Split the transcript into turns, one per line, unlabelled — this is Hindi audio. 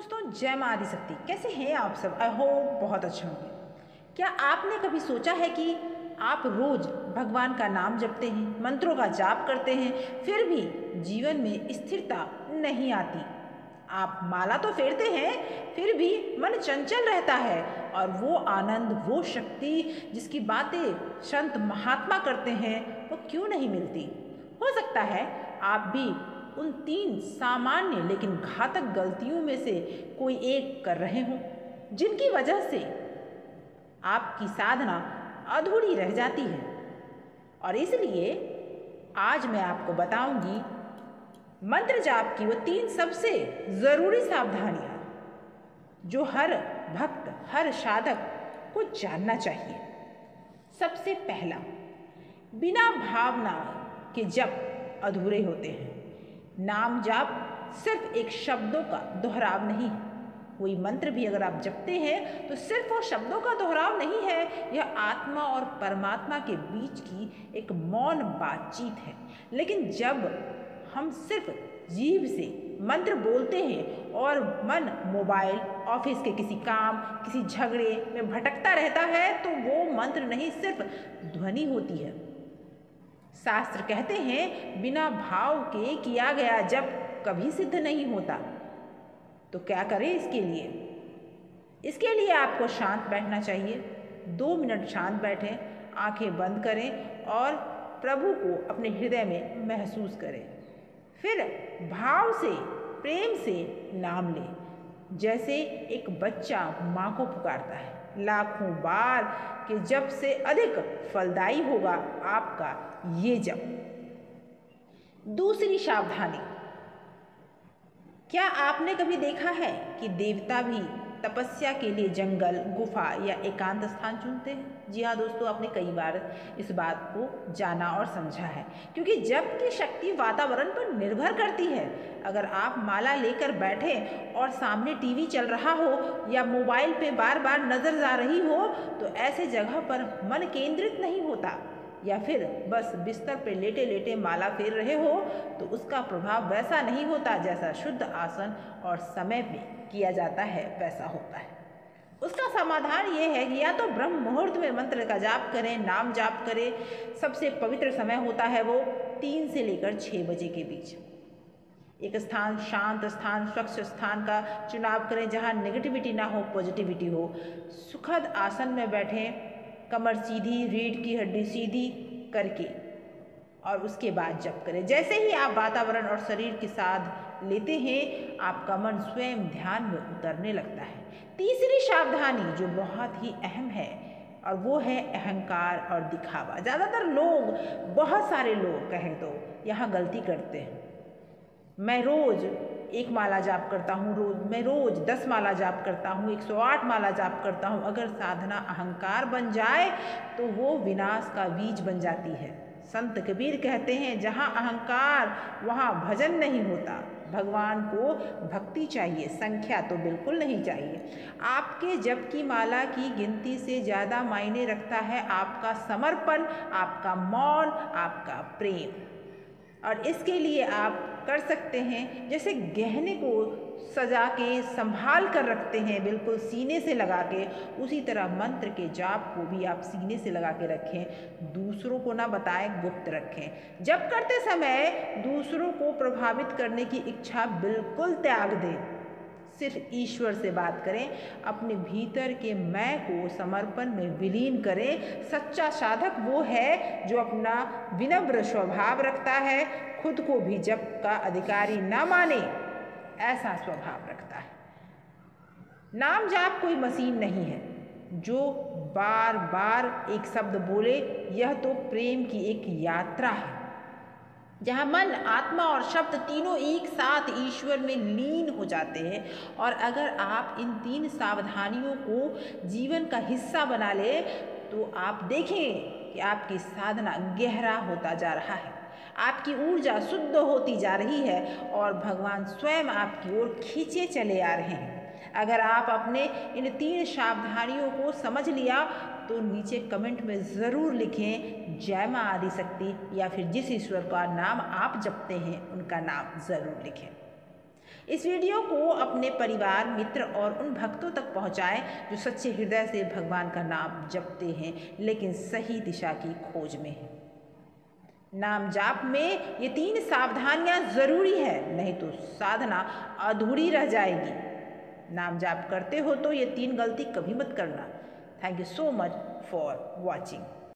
दोस्तों जय मां आदिशक्ति। कैसे हैं आप सब? आई होप बहुत अच्छे होंगे। क्या आपने कभी सोचा है कि आप रोज भगवान का नाम जपते हैं, मंत्रों का जाप करते हैं, फिर भी जीवन में स्थिरता नहीं आती? आप माला तो फेरते हैं, फिर भी मन चंचल रहता है और वो आनंद, वो शक्ति जिसकी बातें संत महात्मा करते हैं, वो क्यों नहीं मिलती? हो सकता है आप भी उन 3 सामान्य लेकिन घातक गलतियों में से कोई एक कर रहे हों, जिनकी वजह से आपकी साधना अधूरी रह जाती है। और इसलिए आज मैं आपको बताऊंगी मंत्र जाप की वो 3 सबसे ज़रूरी सावधानियां जो हर भक्त, हर साधक को जानना चाहिए। सबसे पहला, बिना भावना के जप अधूरे होते हैं। नाम जाप सिर्फ एक शब्दों का दोहराव नहीं है। कोई मंत्र भी अगर आप जपते हैं तो सिर्फ वो शब्दों का दोहराव नहीं है, यह आत्मा और परमात्मा के बीच की एक मौन बातचीत है। लेकिन जब हम सिर्फ जीभ से मंत्र बोलते हैं और मन मोबाइल, ऑफिस के किसी काम, किसी झगड़े में भटकता रहता है, तो वो मंत्र नहीं, सिर्फ ध्वनि होती है। शास्त्र कहते हैं बिना भाव के किया गया जप कभी सिद्ध नहीं होता। तो क्या करें इसके लिए? इसके लिए आपको शांत बैठना चाहिए। 2 मिनट शांत बैठें, आंखें बंद करें और प्रभु को अपने हृदय में महसूस करें। फिर भाव से, प्रेम से नाम लें, जैसे एक बच्चा माँ को पुकारता है। लाखों बार के जप से अधिक फलदायी होगा आपका ये जप। दूसरी सावधानी, क्या आपने कभी देखा है कि देवता भी तपस्या के लिए जंगल, गुफा या एकांत स्थान चुनते हैं? जी हाँ दोस्तों, आपने कई बार इस बात को जाना और समझा है, क्योंकि जप की शक्ति वातावरण पर निर्भर करती है। अगर आप माला लेकर बैठे और सामने टीवी चल रहा हो या मोबाइल पे बार बार नजर जा रही हो, तो ऐसे जगह पर मन केंद्रित नहीं होता, या फिर बस बिस्तर पर लेटे लेटे माला फेर रहे हो, तो उसका प्रभाव वैसा नहीं होता जैसा शुद्ध आसन और समय पे किया जाता है वैसा होता है। उसका समाधान ये है कि या तो ब्रह्म मुहूर्त में मंत्र का जाप करें, नाम जाप करें। सबसे पवित्र समय होता है वो 3 से लेकर 6 बजे के बीच। एक स्थान, शांत स्थान, स्वच्छ स्थान का चुनाव करें जहाँ नेगेटिविटी ना हो, पॉजिटिविटी हो। सुखद आसन में बैठें, कमर सीधी, रीढ़ की हड्डी सीधी करके, और उसके बाद जप करें। जैसे ही आप वातावरण और शरीर के साथ लेते हैं, आपका मन स्वयं ध्यान में उतरने लगता है। तीसरी सावधानी जो बहुत ही अहम है, और वो है अहंकार और दिखावा। ज़्यादातर लोग, बहुत सारे लोग कहें तो यहाँ गलती करते हैं। मैं रोज़ 1 माला जाप करता हूँ, मैं रोज़ 10 माला जाप करता हूँ, 108 माला जाप करता हूँ। अगर साधना अहंकार बन जाए तो वो विनाश का बीज बन जाती है। संत कबीर कहते हैं जहाँ अहंकार वहाँ भजन नहीं होता। भगवान को भक्ति चाहिए, संख्या तो बिल्कुल नहीं चाहिए। आपके जप की माला की गिनती से ज़्यादा मायने रखता है आपका समर्पण, आपका मौन, आपका प्रेम। और इसके लिए आप कर सकते हैं, जैसे गहने को सजा के संभाल कर रखते हैं बिल्कुल सीने से लगा के, उसी तरह मंत्र के जाप को भी आप सीने से लगा के रखें। दूसरों को ना बताएं, गुप्त रखें। जप करते समय दूसरों को प्रभावित करने की इच्छा बिल्कुल त्याग दें। सिर्फ ईश्वर से बात करें, अपने भीतर के मैं को समर्पण में विलीन करें। सच्चा साधक वो है जो अपना विनम्र स्वभाव रखता है, खुद को भी जप का अधिकारी ना माने, ऐसा स्वभाव रखता है। नाम जाप कोई मशीन नहीं है जो बार बार एक शब्द बोले। यह तो प्रेम की एक यात्रा है जहाँ मन, आत्मा और शब्द तीनों एक साथ ईश्वर में लीन हो जाते हैं। और अगर आप इन 3 सावधानियों को जीवन का हिस्सा बना ले, तो आप देखें कि आपकी साधना गहरा होता जा रहा है, आपकी ऊर्जा शुद्ध होती जा रही है और भगवान स्वयं आपकी ओर खींचे चले आ रहे हैं। अगर आप अपने इन 3 सावधानियों को समझ लिया तो नीचे कमेंट में ज़रूर लिखें जय मां आदिशक्ति, या फिर जिस ईश्वर का नाम आप जपते हैं उनका नाम ज़रूर लिखें। इस वीडियो को अपने परिवार, मित्र और उन भक्तों तक पहुंचाएं जो सच्चे हृदय से भगवान का नाम जपते हैं लेकिन सही दिशा की खोज में हैं। नाम जाप में ये 3 सावधानियां जरूरी है, नहीं तो साधना अधूरी रह जाएगी। नाम जाप करते हो तो ये 3 गलती कभी मत करना। Thank you so much for watching.